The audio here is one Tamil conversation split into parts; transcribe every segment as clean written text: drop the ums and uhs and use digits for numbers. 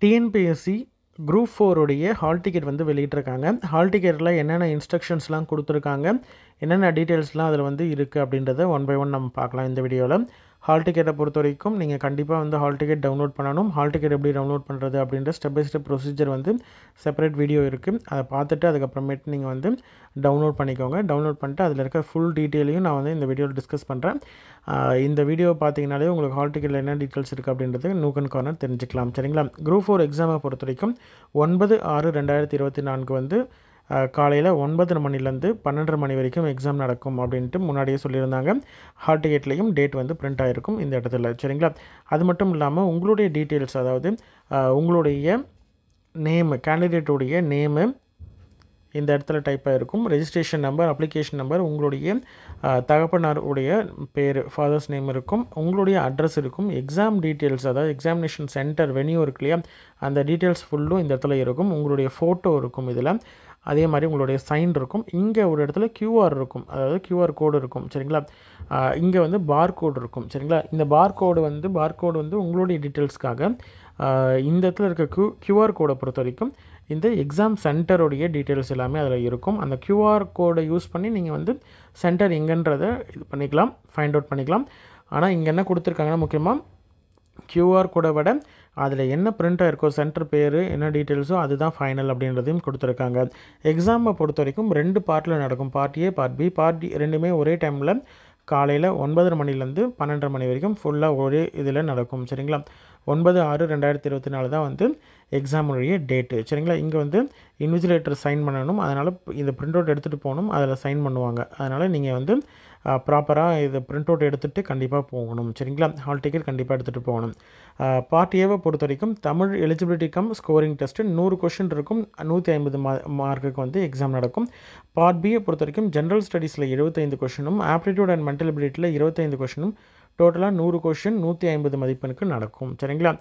டிஎன்பிஎஸ்சி குரூப் 4 உடைய ஹால் டிக்கெட் வந்து வெளியிட்டிருக்காங்க. ஹால் டிக்கெட்டில் என்னென்ன இன்ஸ்ட்ரக்ஷன்ஸ்லாம் கொடுத்துருக்காங்க, என்னென்ன டீட்டெயில்ஸ்லாம் அதில் வந்து இருக்குது அப்படின்றத ஒன் பை ஒன் நம்ம பார்க்கலாம் இந்த வீடியோவில். ஹால் டிக்கெட்டை பொறுத்த வரைக்கும் நீங்கள் கண்டிப்பாக வந்து ஹால் டிக்கெட் டவுன்லோட் பண்ணணும். ஹால் டிக்கெட் எப்படி டவுன்லோட் பண்ணுறது அப்படின்ற ஸ்டெப் பை ஸ்டெப் ப்ரொசீஜர் வந்து செப்பரேட் வீடியோ இருக்குது. அதை பார்த்துட்டு அதுக்கப்புறமேட்டு நீங்கள் வந்து டவுன்லோட் பண்ணிக்கோங்க. டவுன்லோட் பண்ணிட்டு அதில் இருக்க ஃபுல் டீட்டெயிலையும் நான் வந்து இந்த வீடியோவில் டிஸ்கஸ் பண்ணுறேன். இந்த வீடியோ பார்த்தீங்கனாலே உங்களுக்கு ஹால் டிக்கெட்டில் என்ன டீட்டெயில்ஸ் இருக்குது அப்படின்றது நூக் அண்ட் கார்னர் தெரிஞ்சுக்கலாம். சரிங்களா? குரூப் 4 எக்ஸாமை பொறுத்த வரைக்கும் 9/6/2024 வந்து காலையில் 9 மணிலேருந்து 12 மணி வரைக்கும் எக்ஸாம் நடக்கும் அப்படின்ட்டு முன்னாடியே சொல்லியிருந்தாங்க. ஹால் டிக்கெட்லேயும் டேட் வந்து பிரிண்ட் ஆகிருக்கும் இந்த இடத்துல. சரிங்களா? அது மட்டும் இல்லாமல் உங்களுடைய டீட்டெயில்ஸ், அதாவது உங்களுடைய நேமு, கேண்டிடேட்டுடைய நேமு இந்த இடத்துல டைப் ஆகிருக்கும். ரெஜிஸ்ட்ரேஷன் நம்பர், அப்ளிகேஷன் நம்பர், உங்களுடைய தகப்பனாருடைய பேர், ஃபாதர்ஸ் நேம் இருக்கும், உங்களுடைய அட்ரஸ் இருக்கும், எக்ஸாம் டீட்டெயில்ஸ், அதாவது எக்ஸாமினேஷன் சென்டர் வென்யூ இருக்கு இல்லையா, அந்த டீட்டெயில்ஸ் ஃபுல்லும் இந்த இடத்துல இருக்கும். உங்களுடைய ஃபோட்டோ இருக்கும் இதில். அதே மாதிரி உங்களுடைய சைன் இருக்கும். இங்கே ஒரு இடத்துல கியூஆர் இருக்கும், அதாவது கியூஆர் கோடு இருக்கும். சரிங்களா? இங்கே வந்து பார் கோடு இருக்கும். சரிங்களா? இந்த பார் கோடு வந்து உங்களுடைய டீட்டெயில்ஸ்க்காக இந்த இடத்துல இருக்க கியூஆர் கோடை பொறுத்த வரைக்கும் இந்த எக்ஸாம் சென்டருடைய டீட்டெயில்ஸ் எல்லாமே அதில் இருக்கும். அந்த கியூஆர் கோடை யூஸ் பண்ணி நீங்கள் வந்து சென்டர் எங்கன்றதை இது பண்ணிக்கலாம், ஃபைண்ட் அவுட் பண்ணிக்கலாம். ஆனால் இங்கே என்ன கொடுத்துருக்காங்கன்னா, முக்கியமாக கியூஆர் கோடை விட அதில் என்ன பிரிண்ட் ஆகிருக்கோ, சென்டர் பேர் என்ன டீட்டெயில்ஸோ அதுதான் ஃபைனல் அப்படின்றதையும் கொடுத்துருக்காங்க. எக்ஸாமை பொறுத்த வரைக்கும் 2 பார்ட்டில் நடக்கும். Part A, part B. Part ரெண்டுமே ஒரே டைமில் காலையில் 9 மணிலேருந்து 12 மணி வரைக்கும் ஃபுல்லாக ஒரே இதில் நடக்கும். சரிங்களா? 9/6/2024 தான் வந்து எக்ஸாமுடைய டேட்டு. சரிங்களா? இங்கே வந்து இன்விஜிலேட்டர் சைன் பண்ணணும். அதனால் இதை பிரிண்ட் அவுட் எடுத்துகிட்டு போகணும். அதில் சைன் பண்ணுவாங்க. அதனால் நீங்கள் வந்து ப்ராப்பராக இதை பிரிண்ட் அவுட் எடுத்துகிட்டு கண்டிப்பாக போகணும். சரிங்களா? ஹால் டிக்கெட் கண்டிப்பாக எடுத்துகிட்டு போகணும். பார்ட் ஏவை பொறுத்த வரைக்கும் Tamil eligibility come scoring test 100 question இருக்கும். 150 மார்க்குக்கு வந்து எக்ஸாம் நடக்கும். பார்ட் பியை பொறுத்த வரைக்கும் ஜென்ரல் ஸ்டடீஸில் 75 கொஷினும், ஆப்டிடியூட் அண்ட் மென்டல் எபிலிட்டியில் 25 கொஷினும், டோட்டலாக 100 கொஷின் 150 மதிப்பெண்ணுக்கு நடக்கும். சரிங்களா?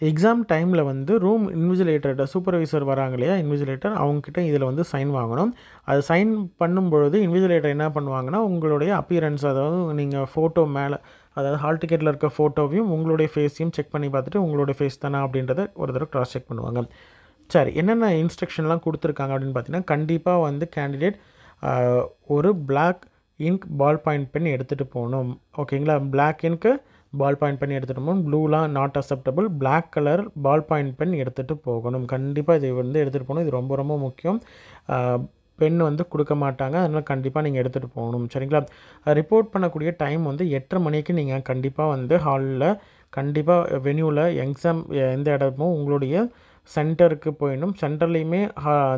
எக்ஸாம் டைமில் வந்து ரூம் இன்விஜிலேட்டர், சூப்பர்வைசர் வராங்க இல்லையா, இன்விஜிலேட்டர், அவங்கக்கிட்ட இதில் வந்து சைன் வாங்கணும். அது சைன் பண்ணும்பொழுது இன்விஜிலேட்டர் என்ன பண்ணுவாங்கன்னா, உங்களுடைய அப்பியரன்ஸ், அதாவது நீங்கள் ஃபோட்டோ மேலே, அதாவது ஹால் டிக்கெட்டில் இருக்க ஃபோட்டோவையும் உங்களுடைய ஃபேஸையும் செக் பண்ணி பார்த்துட்டு உங்களுடைய ஃபேஸ் தானே அப்படின்றத ஒரு தடவை க்ராஸ் செக் பண்ணுவாங்க. சரி, என்னென்ன இன்ஸ்ட்ரக்ஷன்லாம் கொடுத்துருக்காங்க அப்படின்னு பார்த்தீங்கன்னா, கண்டிப்பாக வந்து கேண்டிடேட் ஒரு black ink ball point pen எடுத்துகிட்டு போகணும். ஓகேங்களா? Black ink ball point pen எடுத்துகிட்டு போகணும். ப்ளூலாம் not acceptable. Black colour ball point pen எடுத்துகிட்டு போகணும். கண்டிப்பாக இது வந்து எடுத்துகிட்டு போகணும். இது ரொம்ப ரொம்ப முக்கியம். பென் வந்து கொடுக்க மாட்டாங்க, அதனால் கண்டிப்பாக நீங்கள் எடுத்துகிட்டு போகணும். சரிங்களா? ரிப்போர்ட் பண்ணக்கூடிய டைம் வந்து 8:30 மணிக்கு நீங்கள் கண்டிப்பாக வந்து ஹாலில், கண்டிப்பாக வென்யூவில், எக்ஸாம் எந்த இடமும் உங்களுடைய சென்டருக்கு போயிடணும். சென்டர்லேயுமே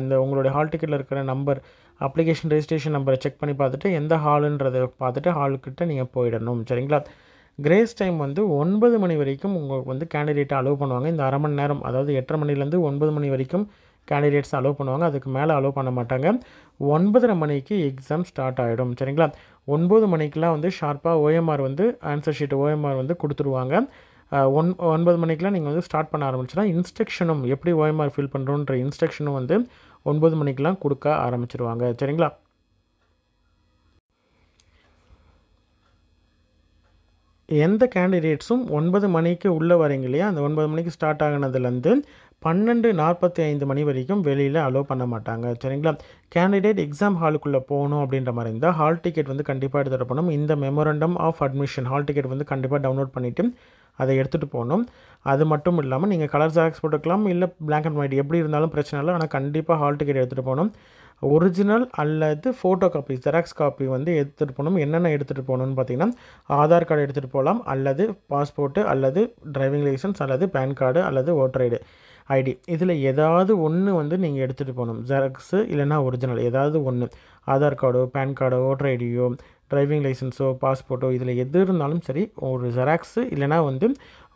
அந்த உங்களுடைய ஹால் டிக்கெட்டில் இருக்கிற நம்பர், அப்ளிகேஷன் ரெஜிஸ்ட்ரேஷன் நம்பரை செக் பண்ணி பார்த்துட்டு எந்த ஹாலுன்றதை பார்த்துட்டு ஹாலுக்கிட்ட நீங்கள் போயிடணும். சரிங்களா? கிரேஸ் டைம் வந்து 9 மணி வரைக்கும் உங்களுக்கு வந்து கேண்டிடேட்டை அலோவ் பண்ணுவாங்க. இந்த அரை மணி நேரம், அதாவது 8:30 மணிலேருந்து 9 மணி வரைக்கும் கேண்டிடேட்ஸ் அலோவ் பண்ணுவாங்க. அதுக்கு மேலே அலோவ் பண்ண மாட்டாங்க. 9:30 மணிக்கு எக்ஸாம் ஸ்டார்ட் ஆகிடும். சரிங்களா? 9 மணிக்கெலாம் வந்து ஷார்ப்பாக ஓஎம்ஆர் வந்து ஆன்சர் ஷீட் ஓஎம்ஆர் வந்து கொடுத்துருவாங்க. 9 மணிக்கெலாம் நீங்கள் வந்து ஸ்டார்ட் பண்ண ஆரம்பிச்சுன்னா இன்ஸ்ட்ரக்ஷனும் எப்படி ஓஎம்ஆர் ஃபில் பண்ணுறோன்ற இன்ஸ்ட்ரக்ஷனும் வந்து 9 மணிக்கெலாம் கொடுக்க ஆரம்பிச்சிருவாங்க. சரிங்களா? எந்த கேண்டிடேட்ஸும் 9 மணிக்கு உள்ளே வரீங்க இல்லையா, அந்த 9 மணிக்கு ஸ்டார்ட் ஆகினதுலேருந்து 12:45 மணி வரைக்கும் வெளியில் அலோவ் பண்ண மாட்டாங்க. சரிங்களா? கேண்டிடேட் எக்ஸாம் ஹாலுக்குள்ளே போகணும் அப்படின்ற மாதிரி இருந்தால் ஹால் டிக்கெட் வந்து கண்டிப்பாக எடுத்துகிட்டு போகணும். இந்த memorandum of admission hall ticket வந்து கண்டிப்பாக டவுன்லோட் பண்ணிவிட்டு அதை எடுத்துகிட்டு போகணும். அது மட்டும் இல்லாமல் நீங்கள் கலர் ஜெராக்ஸ் போட்டுக்கலாம், இல்லை பிளாக் அண்ட் ஒயிட் எப்படி இருந்தாலும் பிரச்சனை இல்லை. ஆனால் கண்டிப்பாக ஹால் டிக்கெட் எடுத்துகிட்டு போகணும். ஒரிஜினல் அல்லது ஃபோட்டோ காப்பி, ஜெராக்ஸ் காப்பி வந்து எடுத்துகிட்டு போகணும். என்னென்ன எடுத்துகிட்டு போகணுன்னு பார்த்தீங்கன்னா, ஆதார் கார்டு எடுத்துகிட்டு போகலாம், அல்லது பாஸ்போர்ட்டு, அல்லது டிரைவிங் லைசன்ஸ், அல்லது பேன் கார்டு, அல்லது ஓட்டர் ஐடி. இதில் ஏதாவது ஒன்று வந்து நீங்கள் எடுத்துகிட்டு போகணும். ஜெராக்ஸு இல்லைனா ஒரிஜினல் ஏதாவது ஒன்று, ஆதார் கார்டோ, பேன் கார்டோ, ஓட்டர் ஐடியோ, டிரைவிங் லைசன்ஸோ, பாஸ்போர்ட்டோ, இதில் எது இருந்தாலும் சரி, ஒரு ஜெராக்ஸு இல்லைனா வந்து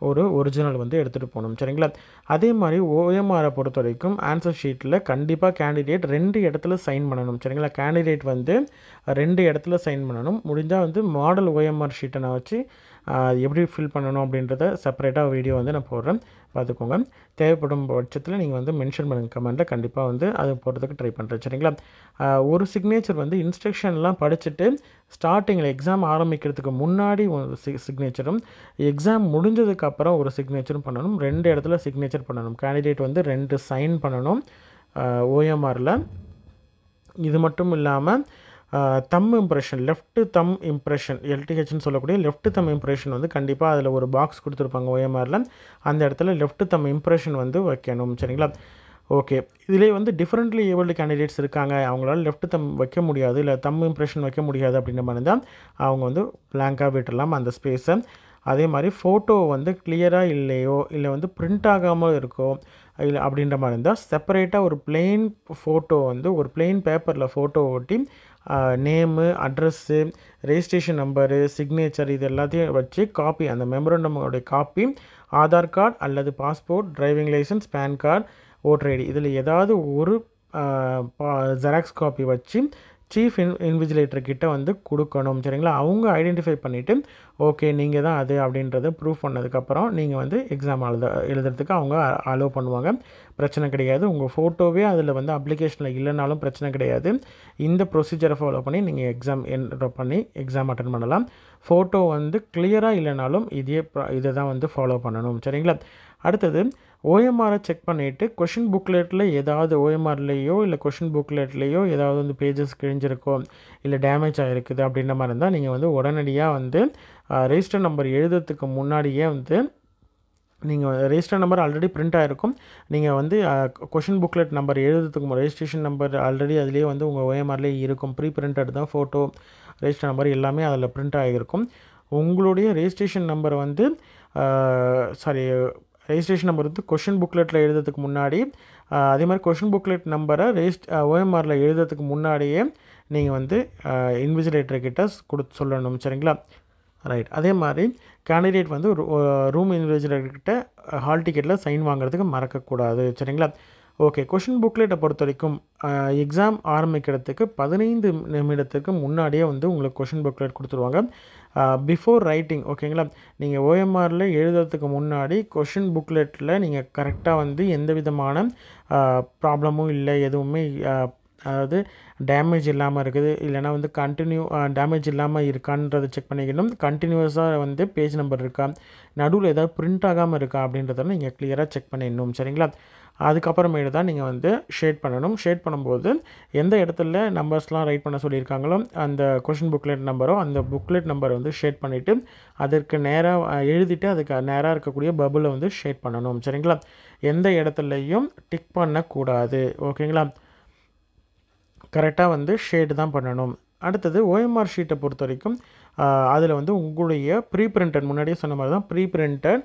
ஒரு ஒரிஜினல் வந்து எடுத்துகிட்டு போகணும். சரிங்களா? அதே மாதிரி ஓஎம்ஆரை பொறுத்த வரைக்கும் ஆன்சர் ஷீட்டில் கண்டிப்பாக கேண்டிடேட் 2 இடத்துல சைன் பண்ணணும். சரிங்களா? கேண்டிடேட் வந்து 2 இடத்துல சைன் பண்ணணும். முடிஞ்சால் வந்து மாடல் ஓஎம்ஆர் ஷீட்டை நான் வச்சு அது எப்படி ஃபில் பண்ணணும் அப்படின்றத செப்பரேட்டாக வீடியோ வந்து நான் போடுறேன், பார்த்துக்கோங்க. தேவைப்படும் பட்சத்தில் நீங்கள் வந்து மென்ஷன் பண்ணுங்கள் கமெண்ட்டில், கண்டிப்பாக வந்து அது போடுறதுக்கு ட்ரை பண்ணுறேன். சரிங்களா? ஒரு சிக்னேச்சர் வந்து இன்ஸ்ட்ரக்ஷன்லாம் படிச்சுட்டு ஸ்டார்டிங்கில் எக்ஸாம் ஆரம்பிக்கிறதுக்கு முன்னாடி ஒரு சிக்னேச்சரும், எக்ஸாம் முடிஞ்சதுக்கப்புறம் ஒரு சிக்னேச்சரும் பண்ணணும். 2 இடத்துல சிக்னேச்சர் பண்ணணும். கேண்டிடேட் வந்து 2 சைன் பண்ணணும் OMRல. இது மட்டும் இல்லாமல் thumb impression, left thumb impression, LTHன்னு சொல்லக்கூடிய லெஃப்ட் தம் இம்ப்ரெஷன் வந்து கண்டிப்பாக அதில் ஒரு பாக்ஸ் கொடுத்துருப்பாங்க OMRல. அந்த இடத்துல லெஃப்ட் தம் இம்ப்ரெஷன் வந்து வைக்கணும். சரிங்களா? ஓகே. இதிலே வந்து டிஃப்ரெண்ட்லி ஏபிள்டு கேண்டிடேட்ஸ் இருக்காங்க, அவங்களால லெஃப்ட் தம் வைக்க முடியாது, இல்லை தம் இம்ப்ரெஷன் வைக்க முடியாது அப்படின்ற மாதிரி இருந்தால் அவங்க வந்து பிளாங்காக விட்டுடலாம் அந்த ஸ்பேஸை. அதே மாதிரி ஃபோட்டோ வந்து கிளியராக இல்லையோ, இல்லை வந்து பிரிண்ட் ஆகாமல் இருக்கோ, இல்லை அப்படின்ற மாதிரி இருந்தால் செப்பரேட்டாக ஒரு பிளெயின் ஃபோட்டோ வந்து ஒரு பிளெயின் பேப்பரில் ஃபோட்டோ ஒட்டி name, address, registration number, signature இது எல்லாத்தையும் வச்சு காப்பி, அந்த மெமரண்டமோடைய காப்பி, ஆதார் கார்டு அல்லது passport, driving licence, PAN card, voter ID இதில் ஏதாவது ஒரு ஜெராக்ஸ் காப்பி வச்சு சீஃப் இன்விஜிலேட்டர் கிட்ட வந்து கொடுக்கணும். சரிங்களா? அவங்க ஐடென்டிஃபை பண்ணிவிட்டு ஓகே நீங்கள் தான் அது அப்படின்றத ப்ரூவ் பண்ணதுக்கப்புறம் நீங்கள் வந்து எக்ஸாம் எழுதுறதுக்கு அவங்க அலோவ் பண்ணுவாங்க. பிரச்சனை கிடையாது. உங்கள் ஃபோட்டோவே அதில் வந்து அப்ளிகேஷனில் இல்லைனாலும் பிரச்சனை கிடையாது. இந்த ப்ரொசீஜரை ஃபாலோ பண்ணி நீங்கள் எக்ஸாம் பண்ணி எக்ஸாம் அட்டன் பண்ணலாம். ஃபோட்டோ வந்து கிளியராக இல்லைனாலும் இதை தான் வந்து ஃபாலோ பண்ணணும். சரிங்களா? அடுத்தது OMRை செக் பண்ணிவிட்டு கொஷின் புக்லெட்டில் ஏதாவது OMRலேயோ இல்லை கொஷின் புக்லெட்லேயோ ஏதாவது வந்து பேஜஸ் கிழிஞ்சிருக்கோ, இல்லை டேமேஜ் ஆகிருக்குது அப்படின்ற மாதிரி இருந்தால் நீங்கள் வந்து உடனடியாக வந்து ரெஜிஸ்டர் நம்பர் எழுதுறதுக்கு முன்னாடியே வந்து நீங்கள் ரெஜிஸ்டர் நம்பர் ஆல்ரெடி பிரிண்ட் ஆகிருக்கும், நீங்கள் வந்து கொஷின் புக்லெட் நம்பர் எழுதுறதுக்கு ரெஜிஸ்ட்ரேஷன் நம்பர் ஆல்ரெடி அதிலே வந்து உங்கள் OMRலேயே இருக்கும். ப்ரீ பிரிண்டட் தான் ஃபோட்டோ, ரெஜிஸ்டர் நம்பர் எல்லாமே அதில் பிரிண்ட் ஆகிருக்கும். உங்களுடைய ரெஜிஸ்ட்ரேஷன் நம்பர் வந்து ரெஜிஸ்ட்ரேஷன் நம்பர் வந்து கொஷின் புக்லெட்டில் எழுதுறதுக்கு முன்னாடி, அதே மாதிரி கொஷின் புக்லெட் நம்பரை OMRல எழுதுறதுக்கு முன்னாடியே நீங்கள் வந்து இன்விஜிலேட்டர்கிட்ட சொல்லணும். சரிங்களா? ரைட். அதே மாதிரி கேண்டிடேட் வந்து ரூம் இன்விஜிலேட்டர்கிட்ட ஹால் டிக்கெட்டில் சைன் வாங்குறதுக்கு மறக்கக்கூடாது. சரிங்களா? ஓகே. கொஷின் புக்லெட்டை பொறுத்த வரைக்கும் எக்ஸாம் ஆரம்பிக்கிறதுக்கு 15 நிமிடத்துக்கு முன்னாடியே வந்து உங்களுக்கு கொஷின் புக்லெட் கொடுத்துருவாங்க. பிஃபோர் ரைட்டிங், ஓகேங்களா? நீங்கள் OMRல எழுதுறதுக்கு முன்னாடி கொஷின் புக்லெட்டில் நீங்கள் கரெக்டாக வந்து எந்த விதமான ப்ராப்ளமும் இல்லை, எதுவுமே அதாவது டேமேஜ் இல்லாமல் இருக்குது, இல்லைனா வந்து டேமேஜ் இல்லாமல் இருக்கான்றதை செக் பண்ணிக்கணும். கண்டினியூஸாக வந்து பேஜ் நம்பர் இருக்கா, நடுவில் ஏதாவது பிரிண்ட் ஆகாமல் இருக்கா அப்படின்றத நீங்கள் கிளியராக செக் பண்ணிடணும். சரிங்களா? அதுக்கப்புறமேட்டு தான் நீங்கள் வந்து ஷேட் பண்ணணும். ஷேட் பண்ணும்போது எந்த இடத்துல நம்பர்ஸ்லாம் ரைட் பண்ண சொல்லியிருக்காங்களோ அந்த கொஷின் புக்லெட் நம்பரோ அந்த புக்லெட் நம்பரை வந்து ஷேட் பண்ணிவிட்டு அதற்கு நேராக எழுதிட்டு அதுக்கு நேராக இருக்கக்கூடிய பபுளை வந்து ஷேட் பண்ணணும். சரிங்களா? எந்த இடத்துலையும் டிக் பண்ணக்கூடாது. ஓகேங்களா? கரெக்டாக வந்து ஷேடு தான் பண்ணணும். அடுத்தது OMR ஷீட்டை பொறுத்த வரைக்கும் அதில் வந்து உங்களுடைய ப்ரீ பிரிண்டட், முன்னாடியே சொன்ன மாதிரி தான் ப்ரீ பிரிண்டட்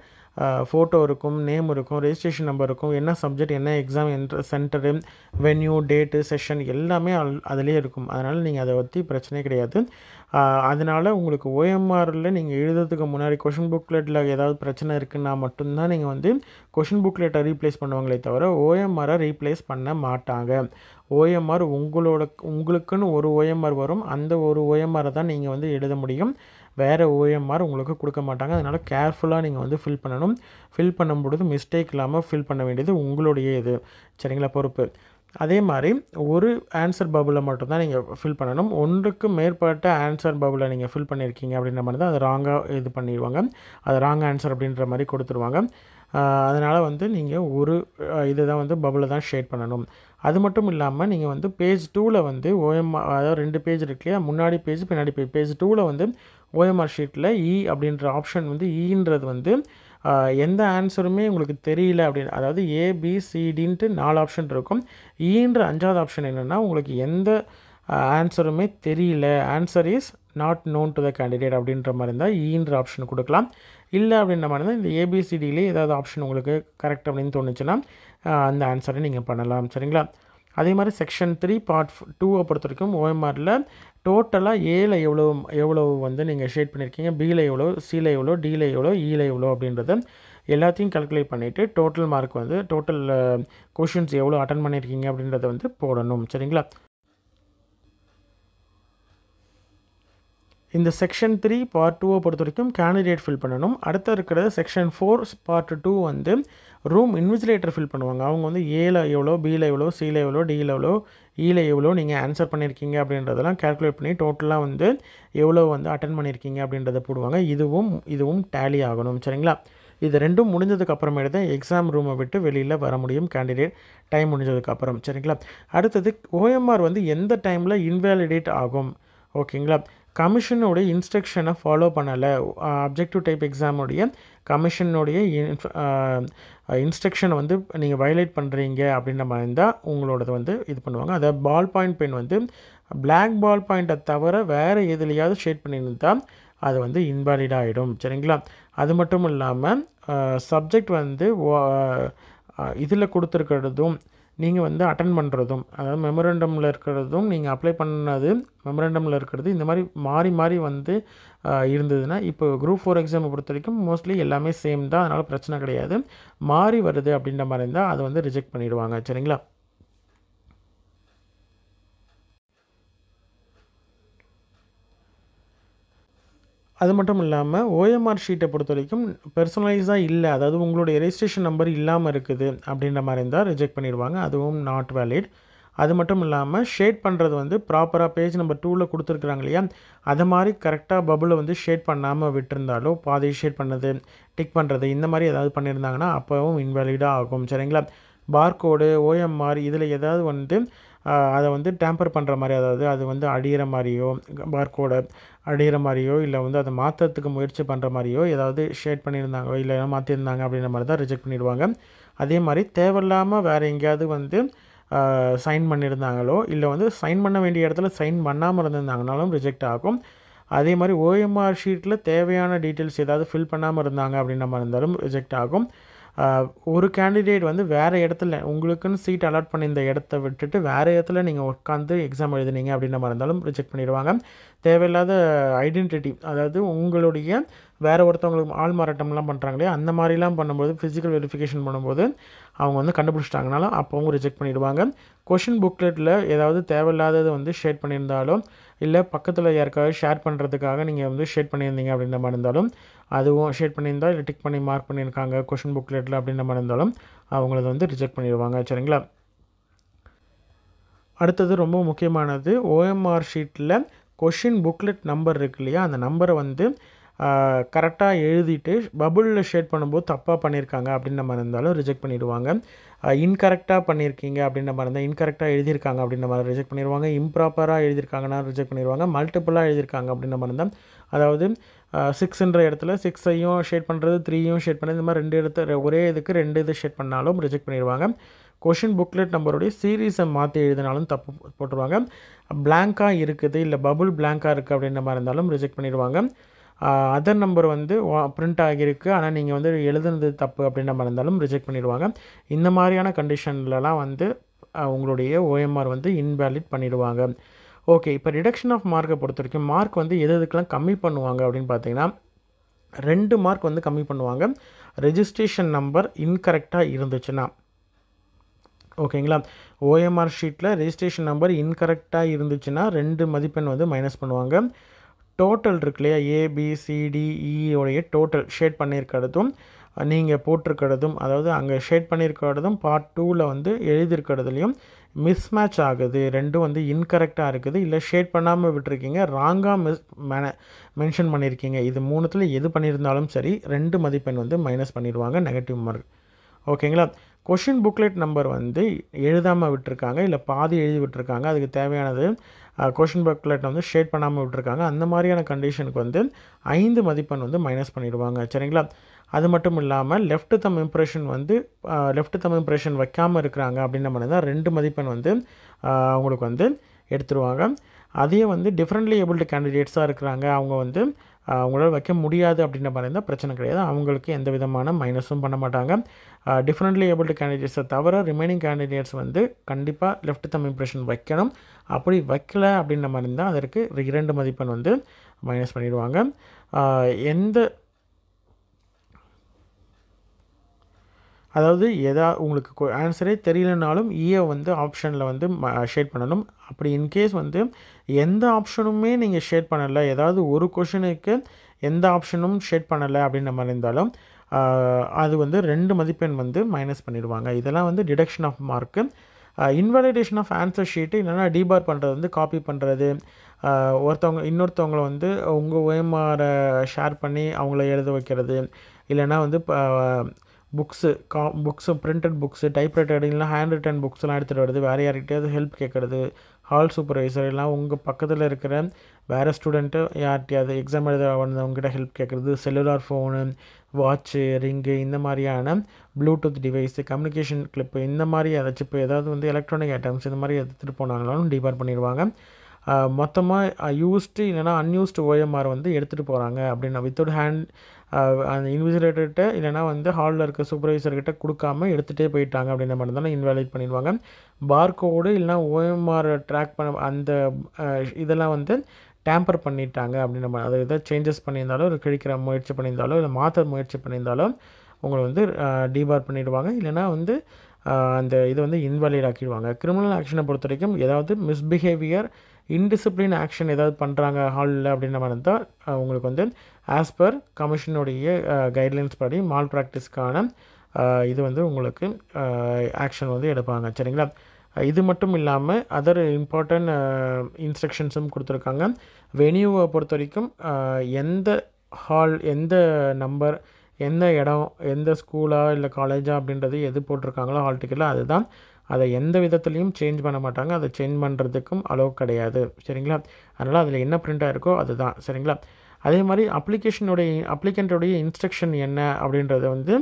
ஃபோட்டோ இருக்கும், நேம் இருக்கும், ரெஜிஸ்ட்ரேஷன் நம்பர் இருக்கும், என்ன சப்ஜெக்ட், என்ன exam, centre, venue, date, session எல்லாமே அதிலே இருக்கும். அதனால் நீங்கள் அதை பற்றி பிரச்சனையே கிடையாது. அதனால் உங்களுக்கு OMRல நீங்கள் எழுதுறதுக்கு முன்னாடி கொஷின் புக்லெட்டில் ஏதாவது பிரச்சனை இருக்குன்னா மட்டும்தான் நீங்கள் வந்து கொஷின் புக்லெட்டை ரீப்ளேஸ் பண்ணுவாங்களே தவிர OMRை ரீப்ளேஸ் பண்ண மாட்டாங்க. OMR உங்களுக்குன்னு ஒரு OMR வரும், அந்த ஒரு OMRை தான் நீங்கள் வந்து எழுத முடியும். வேறு OMR உங்களுக்கு கொடுக்க மாட்டாங்க. அதனால் கேர்ஃபுல்லாக நீங்கள் வந்து ஃபில் பண்ணணும். ஃபில் பண்ணும்பொழுது மிஸ்டேக் இல்லாமல் ஃபில் பண்ண வேண்டியது உங்களுடைய இது. சரிங்களா? பொறுப்பு. அதே மாதிரி ஒரு ஆன்சர் பபுளை மட்டும்தான் நீங்கள் ஃபில் பண்ணணும். ஒன்றுக்கு மேற்பட்ட ஆன்சர் பபுளை நீங்கள் ஃபில் பண்ணியிருக்கீங்க அப்படின்ற மாதிரி தான் அது ராங்காக இது பண்ணிடுவாங்க. அது ராங் ஆன்சர் அப்படின்ற மாதிரி கொடுத்துருவாங்க. அதனால் வந்து நீங்கள் ஒரு இதை தான் வந்து பபுளை தான் ஷேட் பண்ணணும். அது மட்டும் இல்லாமல் நீங்கள் வந்து பேஜ் 2ல் வந்து OMR, அதாவது 2 பேஜ் இருக்கு இல்லையா, முன்னாடி பேஜ் பின்னாடி பேஜ் 2ல் வந்து OMR ஷீட்டில் அப்படின்ற ஆப்ஷன் வந்து ஈன்றது வந்து எந்த ஆன்சருமே உங்களுக்கு தெரியல அப்படின்னு, அதாவது ABCDன்ட்டு 4 ஆப்ஷன் இருக்கும். ஈன்ற 5வது ஆப்ஷன் என்னென்னா உங்களுக்கு எந்த ஆன்சருமே தெரியல, answer is not known to the candidate அப்படின்ற மாதிரி இருந்தால் ஈன்ற ஆப்ஷன் கொடுக்கலாம். இல்லை அப்படின்ற மாதிரி இருந்தால் இந்த ABCDலே ஏதாவது ஆப்ஷன் உங்களுக்கு கரெக்ட் அப்படின்னு தோணுச்சுன்னா அந்த ஆன்சரை நீங்கள் பண்ணலாம். சரிங்களா? அதே மாதிரி செக்ஷன் 3 பார்ட் 2 பொறுத்த வரைக்கும் OMRல டோட்டலாக Aல எவ்வளோ வந்து நீங்கள் ஷேட் பண்ணியிருக்கீங்க, Bல எவ்வளோ, Cல எவ்வளோ, Dல எவ்வளோ, Eல எவ்வளோ அப்படின்றத எல்லாத்தையும் கால்குலேட் பண்ணிவிட்டு டோட்டல் மார்க் வந்து டோட்டல் கொஷின்ஸ் எவ்வளோ அட்டன் பண்ணியிருக்கீங்க அப்படின்றத வந்து போடணும். சரிங்களா? இந்த செக்ஷன் 3 பார்ட் 2 பொறுத்த வரைக்கும் கேண்டிடேட் ஃபில் பண்ணணும். அடுத்து இருக்கிறது செக்ஷன் 4 பார்ட் 2 வந்து ரூம் இன்விஜிலேட்டர் ஃபில் பண்ணுவாங்க. அவங்க வந்து ஏல எவ்வளோ, பியில் எவ்வளோ, சியில் எவ்வளோ, டியில் எவ்வளோ, ஈல எவ்வளோ நீங்கள் ஆன்சர் பண்ணியிருக்கீங்க அப்படின்றதெல்லாம் கேல்குலேட் பண்ணி டோட்டலாக வந்து எவ்வளோ வந்து அட்டன் பண்ணியிருக்கீங்க அப்படின்றத போடுவாங்க. இதுவும் டேலி ஆகணும். சரிங்களா? இது ரெண்டும் முடிஞ்சதுக்கு அப்புறமேட்டு தான் எக்ஸாம் ரூமை விட்டு வெளியில் வர முடியும் கேண்டிடேட் டைம் முடிஞ்சதுக்கப்புறம். சரிங்களா? அடுத்தது ஓஎம்ஆர் வந்து எந்த டைமில் இன்வேலிடேட் ஆகும்? ஓகேங்களா? கமிஷனுடைய இன்ஸ்ட்ரக்ஷனை ஃபாலோ பண்ணலை, அப்ஜெக்டிவ் டைப் எக்ஸாமுடைய கமிஷனுடைய இன்ஸ்ட்ரக்ஷனை வந்து நீங்கள் வயலேட் பண்ணுறீங்க அப்படின்ற மாதிரி இருந்தால் உங்களோடது வந்து இது பண்ணுவாங்க. அதை பால் பாயிண்ட் பென் வந்து பிளாக் பால் பாயிண்ட்டை தவிர வேறு எதுலையாவது ஷேட் பண்ணியிருந்தால் அது வந்து இன்வாலிட் ஆகிடும். சரிங்களா? அது மட்டும் இல்லாமல் சப்ஜெக்ட் வந்து இதில் கொடுத்துருக்கிறதும் நீங்கள் வந்து அட்டன் பண்ணுறதும், அதாவது மெமரண்டமில் இருக்கிறதும் நீங்கள் அப்ளை பண்ணது மெமரண்டமில் இருக்கிறது இந்த மாதிரி மாறி மாறி வந்து இருந்ததுன்னா, இப்போ குரூப் 4 எக்ஸாமை பொறுத்த வரைக்கும் மோஸ்ட்லி எல்லாமே சேம் தான், அதனால் பிரச்சனை கிடையாது. மாறி வருது அப்படின்ற மாதிரி இருந்தால் அதை வந்து ரிஜெக்ட் பண்ணிவிடுவாங்க. சரிங்களா? அது மட்டும் இல்லாமல் ஓஎம்ஆர் ஷீட்டை பொறுத்த வரைக்கும் பெர்சனலைஸாக இல்லை, அதாவது உங்களுடைய ரெஜிஸ்ட்ரேஷன் நம்பர் இல்லாமல் இருக்குது அப்படின்ற மாதிரி இருந்தால் ரிஜெக்ட் பண்ணிடுவாங்க. அதுவும் நாட் வேலிட். அது மட்டும் இல்லாமல் ஷேட் பண்ணுறது வந்து ப்ராப்பராக பேஜ் நம்பர் 2ல் கொடுத்துருக்குறாங்க இல்லையா, அதை மாதிரி கரெக்டாக பபுளை வந்து ஷேட் பண்ணாமல் விட்டுருந்தாலோ, பாதி ஷேட் பண்ணது, டிக் பண்ணுறது இந்த மாதிரி ஏதாவது பண்ணியிருந்தாங்கன்னா அப்போவும் இன்வேலிடாக ஆகும். சரிங்களா? பார்கோடு, ஓஎம்ஆர் இதில் ஏதாவது வந்து அதை வந்து டேம்பர் பண்ணுற மாதிரி, அதாவது அது வந்து அடிகிற மாதிரியோ, பார்கோடை அடிகிற மாதிரியோ, இல்லை வந்து அதை மாற்றுறதுக்கு முயற்சி பண்ணுற மாதிரியோ ஏதாவது ஷேட் பண்ணியிருந்தாங்க இல்லை மாற்றிருந்தாங்க அப்படின்ற மாதிரி தான் ரிஜெக்ட் பண்ணிடுவாங்க. அதே மாதிரி தேவையில்லாமல் வேறு எங்கேயாவது வந்து சைன் பண்ணியிருந்தாங்களோ, இல்லை வந்து சைன் பண்ண வேண்டிய இடத்துல சைன் பண்ணாமல் இருந்திருந்தாங்கனாலும் ரிஜெக்ட் ஆகும். அதே மாதிரி ஓஎம்ஆர் ஷீட்டில் தேவையான டீட்டெயில்ஸ் ஏதாவது ஃபில் பண்ணாமல் இருந்தாங்க அப்படின்ற மாதிரி இருந்தாலும் ரிஜெக்ட் ஆகும். ஒரு கேண்டிடேட் வந்து வேறு இடத்துல உங்களுக்குன்னு சீட் அலாட் பண்ணி இந்த இடத்த விட்டுட்டு வேறு இடத்துல நீங்கள் உட்காந்து எக்ஸாம் எழுதுனீங்க அப்படின்ற மாதிரி இருந்தாலும் ரிஜெக்ட் பண்ணிடுவாங்க. தேவையில்லாத ஐடென்டிட்டி, அதாவது உங்களுடைய வேறு ஒருத்தவங்களுக்கு ஆள் மாறாட்டம்லாம் பண்ணுறாங்களே அந்த மாதிரிலாம் பண்ணும்போது, ஃபிசிக்கல் வெரிஃபிகேஷன் பண்ணும்போது அவங்க வந்து கண்டுபிடிச்சிட்டாங்கனாலும் அப்போவும் ரிஜெக்ட் பண்ணிடுவாங்க. கொஷின் புக்லெட்டில் ஏதாவது தேவையில்லாதது வந்து ஷேட் பண்ணியிருந்தாலோ, இல்லை பக்கத்தில் யாருக்காவது ஷேர் பண்ணுறதுக்காக நீங்கள் வந்து ஷேட் பண்ணியிருந்தீங்க அப்படின்ற மாதிரி இருந்தாலும், அதுவும் ஷேட் பண்ணியிருந்தால் இல்லை டிக் பண்ணி மார்க் பண்ணியிருக்காங்க கொஷின் புக்லெட்டில் அப்படின்ற மாதிரி இருந்தாலும் அவங்களது வந்து ரிஜெக்ட் பண்ணிடுவாங்க. சரிங்களா? அடுத்தது ரொம்ப முக்கியமானது, ஓஎம்ஆர் ஷீட்டில் கொஷின் புக்லெட் நம்பர் இருக்கு இல்லையா, அந்த நம்பரை வந்து கரெக்டாக எழுதிட்டு பபுளில் ஷேட் பண்ணும்போது தப்பாக பண்ணியிருக்காங்க அப்படின்ற மாதிரி இருந்தாலும் ரிஜெக்ட் பண்ணிவிடுவாங்க. இன்கரெக்டாக பண்ணியிருக்கீங்க அப்படின்ற மாதிரி இருந்தால், இன்கரெக்டாக எழுதியிருக்காங்க அப்படின்ற மாதிரி ரிஜெக்ட் பண்ணிடுவாங்க. இம்ப்ராப்பராக எழுதியிருக்காங்கன்னா ரிஜெக்ட் பண்ணிடுவாங்க. மல்டிப்புளாக எழுதியிருக்காங்க அப்படின்ற மாதிரி இருந்தால், அதாவது 6ன்ற இடத்துல 6ஐயும் ஷேட் பண்ணுறது, 3யும் ஷேட் பண்ணுறது, இந்த மாதிரி 2 இடத்துல ஒரே இதுக்கு 2 இது ஷேட் பண்ணாலும் ரிஜெக்ட் பண்ணிடுவாங்க. கொஷின் புக்லெட் நம்பருடைய சீரீஸை மாற்றி எழுதினாலும் தப்பு போட்டுருவாங்க. பிளாங்காக இருக்குது, இல்லை பபுள் பிளாங்காக இருக்குது அப்படின்ற மாதிரி இருந்தாலும் ரிஜெக்ட் பண்ணிடுவாங்க. அதர் நம்பர் வந்து பிரிண்ட் ஆகியிருக்கு, ஆனால் நீங்கள் வந்து எழுதுனது தப்பு அப்படின்ற மாதிரி இருந்தாலும் ரிஜெக்ட் பண்ணிடுவாங்க. இந்த மாதிரியான கண்டிஷன்லலாம் வந்து உங்களுடைய ஓஎம்ஆர் வந்து இன்வேலிட் பண்ணிடுவாங்க. ஓகே, இப்போ ரிடக்ஷன் ஆஃப் மார்க்கை பொறுத்த வரைக்கும் மார்க் வந்து எதுக்கெல்லாம் கம்மி பண்ணுவாங்க அப்படின்னு பார்த்தீங்கன்னா, 2 மார்க் வந்து கம்மி பண்ணுவாங்க. ரெஜிஸ்ட்ரேஷன் நம்பர் இன்கரெக்டாக இருந்துச்சுன்னா. ஓகேங்களா? ஓஎம்ஆர் ஷீட்டில் ரெஜிஸ்ட்ரேஷன் நம்பர் இன்கரெக்டாக இருந்துச்சுன்னா 2 மதிப்பெண் வந்து மைனஸ் பண்ணுவாங்க. டோட்டல் இருக்கு இல்லையா, ஏபிசிடிஇயோடைய டோட்டல் ஷேட் பண்ணியிருக்கிறதும் நீங்கள் போட்டிருக்கிறதும், அதாவது அங்கே ஷேட் பண்ணியிருக்கிறதும் பார்ட் 2ல் வந்து எழுதியிருக்கிறதுலையும் மிஸ்மேட்ச் ஆகுது, ரெண்டும் வந்து இன்கரெக்டாக இருக்குது, இல்லை ஷேட் பண்ணாமல் விட்டுருக்கீங்க, ராங்காக மென்ஷன் பண்ணியிருக்கீங்க, இது 3த்தில் எது பண்ணியிருந்தாலும் சரி 2 மதிப்பெண் வந்து மைனஸ் பண்ணிடுவாங்க, நெகட்டிவ் மார்க். ஓகேங்களா? கொஷின் புக்லெட் நம்பர் வந்து எழுதாமல் விட்டுருக்காங்க, இல்லை பாதி எழுதி விட்டுருக்காங்க, அதுக்கு தேவையானது கொஷின் புக்லெட் வந்து ஷேட் பண்ணாமல் விட்டுருக்காங்க, அந்த மாதிரியான கண்டிஷனுக்கு வந்து 5 மதிப்பெண் வந்து மைனஸ் பண்ணிடுவாங்க. சரிங்களா? அது மட்டும் இல்லாமல் லெஃப்ட் தம் இம்ப்ரெஷன் வைக்காமல் இருக்கிறாங்க அப்படின்ற மாதிரி தான் 2 மதிப்பெண் வந்து அவங்களுக்கு வந்து எடுத்துருவாங்க. அதே வந்து டிஃப்ரெண்ட்லி ஏபிள்டு கேண்டிடேட்ஸாக இருக்கிறாங்க, அவங்க வந்து அவங்களால வைக்க முடியாது அப்படின்ற மாதிரி இருந்தால் பிரச்சனை கிடையாது, அவங்களுக்கு எந்த விதமான மைனஸும் பண்ண மாட்டாங்க. டிஃப்ரெண்ட்லி ஏபிள்டு கேண்டிடேட்ஸை தவிர ரிமைனிங் கேண்டிடேட்ஸ் வந்து கண்டிப்பாக லெஃப்ட் தம் இம்ப்ரெஷன் வைக்கணும். அப்படி வைக்கல அப்படின்ற மாதிரி இருந்தால் அதற்கு 2 மதிப்பெண் வந்து மைனஸ் பண்ணிடுவாங்க. அதாவது உங்களுக்கு ஆன்சரே தெரியலனாலும் ஈயை வந்து ஆப்ஷனில் வந்து ஷேட் பண்ணணும். அப்படி இன்கேஸ் வந்து எந்த ஆப்ஷனுமே நீங்கள் ஷேட் பண்ணலை, ஏதாவது ஒரு கொஷனுக்கு எந்த ஆப்ஷனும் ஷேட் பண்ணலை அப்படின்ற மாதிரி இருந்தாலும் அது வந்து 2 மதிப்பெண் வந்து மைனஸ் பண்ணிடுவாங்க. இதெல்லாம் வந்து deduction of mark. Invalidation of answer sheet இல்லைனா டிபார் பண்ணுறது வந்து காப்பி பண்ணுறது, இன்னொருத்தவங்களை வந்து உங்கள் ஓஎம்ஆரை ஷேர் பண்ணி அவங்கள எழுத வைக்கிறது, இல்லைனா வந்து புக்ஸு பிரிண்டட் புக்ஸு டைப்ரைட்டட் இல்லைனா ஹேண்ட் ரிட்டன் புக்ஸ்லாம் எடுத்துகிட்டு வருது, வேறு யார்கிட்டையாவது ஹெல்ப் கேட்குறது, ஹால் சூப்பர்வைசர் எல்லாம் உங்கள் பக்கத்தில் இருக்கிற வேறு ஸ்டூடெண்ட்டு யார்கிட்டையாவது எக்ஸாம் எழுத வந்தவங்ககிட்ட ஹெல்ப் கேட்குறது, செல்லுலார் ஃபோனு, வாட்ச்சு, ரிங்கு, இந்த மாதிரியான ப்ளூடூத் டிவைஸு, கம்யூனிகேஷன் கிளிப்பு, இந்த மாதிரி ஏதாச்சும் இப்போ ஏதாவது வந்து எலக்ட்ரானிக் ஐட்டம்ஸ் இந்த மாதிரி எடுத்துகிட்டு போனாங்களாலும் டிபார் பண்ணிடுவாங்க. மொத்தமாக யூஸ்டு இல்லைனா அன்யூஸ்டு ஓஎம்ஆர் வந்து எடுத்துகிட்டு போகிறாங்க அப்படின்னா வித்தவுட் ஹேண்ட் அந்த இன்விஜிலேட்டர்கிட்ட இல்லைனா வந்து ஹாலில் இருக்க சூப்பர்வைசர்கிட்ட கொடுக்காம எடுத்துகிட்டே போயிட்டாங்க அப்படின்ற மாதிரி தான் இன்வாலிட் பண்ணிடுவாங்க. பார்கோடு இல்லைனா ஓஎம்ஆர் ட்ராக் பண்ண அந்த இதெல்லாம் வந்து டேம்பர் பண்ணிட்டாங்க அப்படின்ற மாதிரி, அதை எதாவது சேஞ்சஸ் பண்ணியிருந்தாலோ இல்லை கிழிக்கிற முயற்சி பண்ணியிருந்தாலோ இல்லை மாற்ற முயற்சி பண்ணியிருந்தாலும் உங்களை வந்து டிபார் பண்ணிவிடுவாங்க. இல்லைனா வந்து அந்த இது வந்து இன்வாலிட் ஆக்கிடுவாங்க. கிரிமினல் ஆக்ஷனை பொறுத்த வரைக்கும் ஏதாவது மிஸ்பிஹேவியர், இன்டிசிப்ளின் ஆக்ஷன் ஏதாவது பண்ணுறாங்க ஹாலில் அப்படின்ற மாதிரி தான் உங்களுக்கு வந்து ஆஸ் பர் கமிஷனுடைய கைட்லைன்ஸ் படி மால் ப்ராக்டிஸ்க்கான இது வந்து உங்களுக்கு ஆக்ஷன் வந்து எடுப்பாங்க. சரிங்களா? இது மட்டும் இல்லாமல் அதர் இம்பார்ட்டன்ட் இன்ஸ்ட்ரக்ஷன்ஸும் கொடுத்துருக்காங்க. வென்யூவை பொறுத்த வரைக்கும் எந்த ஹால், எந்த நம்பர், எந்த இடம், எந்த ஸ்கூலா இல்லை காலேஜா அப்படின்றது எது போட்டிருக்காங்களோ ஹால் டிக்கெட்டில் அதுதான். அதை எந்த விதத்துலேயும் சேஞ்ச் பண்ண மாட்டாங்க. அதை சேஞ்ச் பண்ணுறதுக்கும் அலோவ் கிடையாது. சரிங்களா? அதனால் அதில் என்ன பிரிண்ட் ஆகிருக்கோ அதுதான். சரிங்களா? அதே மாதிரி அப்ளிகண்ட்டோடைய இன்ஸ்ட்ரக்ஷன் என்ன அப்படின்றத வந்து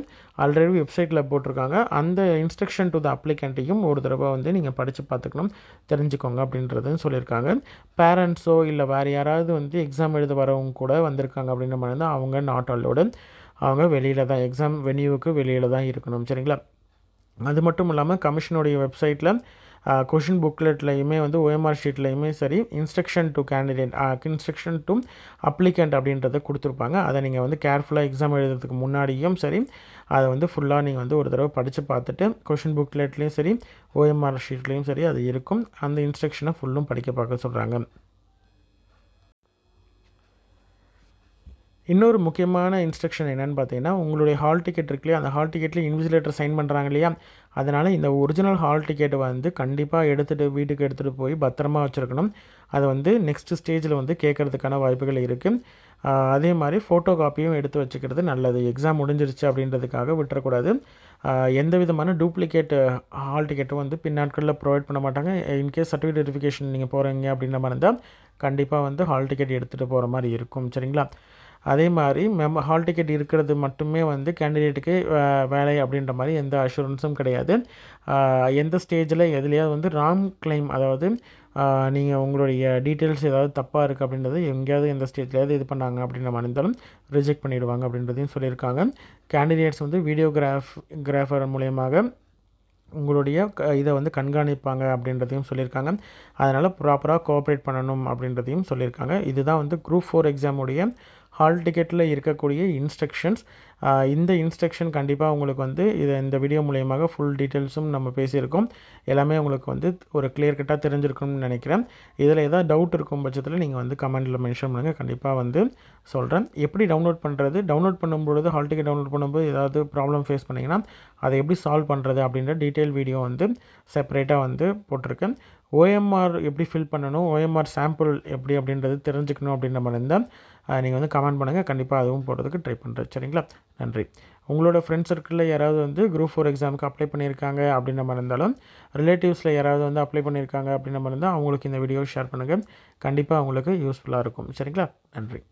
ஆல்ரெடி வெப்சைட்டில் போட்டிருக்காங்க. அந்த இன்ஸ்ட்ரக்ஷன் டு த அப்ளிகண்ட்டையும் ஒரு தடவை வந்து நீங்கள் படித்து பார்த்துக்கணும், தெரிஞ்சுக்கோங்க அப்படின்றதுன்னு சொல்லியிருக்காங்க. பேரண்ட்ஸோ இல்லை வேறு யாராவது வந்து எக்ஸாம் எழுத வரவங்க கூட வந்திருக்காங்க அப்படின்ற மாதிரி இருந்தால் அவங்க நாட் அலோடு, அவங்க வெளியில் தான், எக்ஸாம் வென்யூவுக்கு வெளியில் தான் இருக்கணும். சரிங்களா? அது மட்டும் இல்லாமல் கமிஷனுடைய வெப்சைட்டில் கொஷின் புக்லெட்லையுமே வந்து ஓஎம்ஆர் ஷீட்லையுமே சரி instruction to candidate, instruction to applicant அப்படின்றத கொடுத்துருப்பாங்க. அதை நீங்கள் வந்து கேர்ஃபுல்லாக எக்ஸாம் எழுதுறதுக்கு முன்னாடியும் சரி அதை வந்து ஃபுல்லாக நீங்கள் வந்து ஒரு தடவை படித்து பார்த்துட்டு கொஷின் புக்லெட்லேயும் சரி ஓஎம்ஆர் ஷீட்லேயும் சரி அது இருக்கும். அந்த இன்ஸ்ட்ரக்ஷனை ஃபுல்லும் படிக்க பார்க்க சொல்கிறாங்க. இன்னொரு முக்கியமான இன்ஸ்ட்ரக்ஷன் என்னென்னு பார்த்தீங்கன்னா, உங்களுடைய ஹால் டிக்கெட் இருக்கு இல்லையா, அந்த ஹால் டிக்கெட்டில் இன்விஜிலேட்டர் சைன் பண்ணுறாங்க இல்லையா, அதனால் இந்த ஒரிஜினல் ஹால் டிக்கெட்டை வந்து கண்டிப்பாக வீட்டுக்கு எடுத்துகிட்டு போய் பத்திரமா வச்சுருக்கணும். அதை வந்து நெக்ஸ்ட் ஸ்டேஜில் வந்து கேட்குறதுக்கான வாய்ப்புகள் இருக்குது. அதே மாதிரி ஃபோட்டோ காப்பியும் எடுத்து வச்சுக்கிறது நல்லது. எக்ஸாம் முடிஞ்சிருச்சு அப்படின்றதுக்காக விட்டுறக்கூடாது. எந்த விதமான டூப்ளிகேட் ஹால் டிக்கெட்டும் வந்து பின்னாட்களில் ப்ரொவைட் பண்ண மாட்டாங்க. இன்கேஸ் சர்டிஃபிகேட் வெரிஃபிகேஷன் நீங்கள் போகிறீங்க அப்படின்ற மாதிரி இருந்தால் கண்டிப்பாக வந்து ஹால் டிக்கெட் எடுத்துகிட்டு போகிற மாதிரி இருக்கும். சரிங்களா? அதே மாதிரி ஹால் டிக்கெட் இருக்கிறது மட்டுமே வந்து கேண்டிடேட்டுக்கு வேலை அப்படின்ற மாதிரி எந்த அஷூரன்ஸும் கிடையாது. எந்த ஸ்டேஜில் எதுலையாவது வந்து ராங் கிளைம், அதாவது நீங்கள் உங்களுடைய டீட்டெயில்ஸ் ஏதாவது தப்பாக இருக்குது அப்படின்றது எங்கேயாவது எந்த ஸ்டேஜ்லையாவது இது பண்ணாங்க அப்படின்ற மாதிரி இருந்தாலும் ரிஜெக்ட் பண்ணிவிடுவாங்க அப்படின்றதையும் சொல்லியிருக்காங்க. கேண்டிடேட்ஸ் வந்து வீடியோகிராஃபர் மூலயமாக உங்களுடைய இதை வந்து கண்காணிப்பாங்க அப்படின்றதையும் சொல்லியிருக்காங்க. அதனால் ப்ராப்பராக கோஆப்ரேட் பண்ணணும் அப்படின்றதையும் சொல்லியிருக்காங்க. இதுதான் வந்து குரூப் 4 எக்ஸாமுடைய ஹால் டிக்கெட்டில் இருக்கக்கூடிய இன்ஸ்ட்ரக்ஷன்ஸ். இந்த இன்ஸ்ட்ரக்ஷன் கண்டிப்பாக உங்களுக்கு வந்து இந்த வீடியோ மூலயமாக ஃபுல் டீட்டெயில்ஸும் நம்ம பேசியிருக்கோம். எல்லாமே உங்களுக்கு வந்து ஒரு கிளியர் கட்டாக தெரிஞ்சிருக்கும்னு நினைக்கிறேன். இதில் ஏதாவது டவுட் இருக்கும் பட்சத்தில் நீங்கள் வந்து கமெண்டில் மென்ஷன் பண்ணுங்கள், கண்டிப்பாக வந்து சொல்கிறேன். எப்படி டவுன்லோட் பண்ணுறது, டவுன்லோட் பண்ணும்பொழுது ஹால் டிக்கெட் டவுன்லோட் பண்ணும்போது ஏதாவது ப்ராப்ளம் ஃபேஸ் பண்ணிங்கன்னா அதை எப்படி சால்வ் பண்ணுறது அப்படின்ற டீட்டெயில் வீடியோ வந்து செப்பரேட்டாக வந்து போட்டிருக்கேன். ஓஎம்ஆர் எப்படி ஃபில் பண்ணணும், ஓஎம்ஆர் சாம்பிள் எப்படி அப்படின்றது தெரிஞ்சுக்கணும் அப்படின்ற மாதிரி இருந்தால் நீங்கள் வந்து கமெண்ட் பண்ணுங்கள், கண்டிப்பாக அதுவும் போடுறதுக்கு ட்ரை பண்ணுறேன். சரிங்களா? நன்றி. உங்களோட ஃப்ரெண்ட்ஸ் சர்க்கிளில் யாராவது வந்து குரூப் 4 எக்ஸாமுக்கு அப்ளை பண்ணியிருக்காங்க அப்படின்ற மாதிரி இருந்தாலும், ரிலேட்டிவ்ஸில் யாராவது வந்து அப்ளை பண்ணியிருக்காங்க அப்படின்ற மாதிரி இருந்தால் அவங்களுக்கு இந்த வீடியோ ஷேர் பண்ணுங்கள், கண்டிப்பாக அவங்களுக்கு யூஸ்ஃபுல்லாக இருக்கும். சரிங்களா? நன்றி.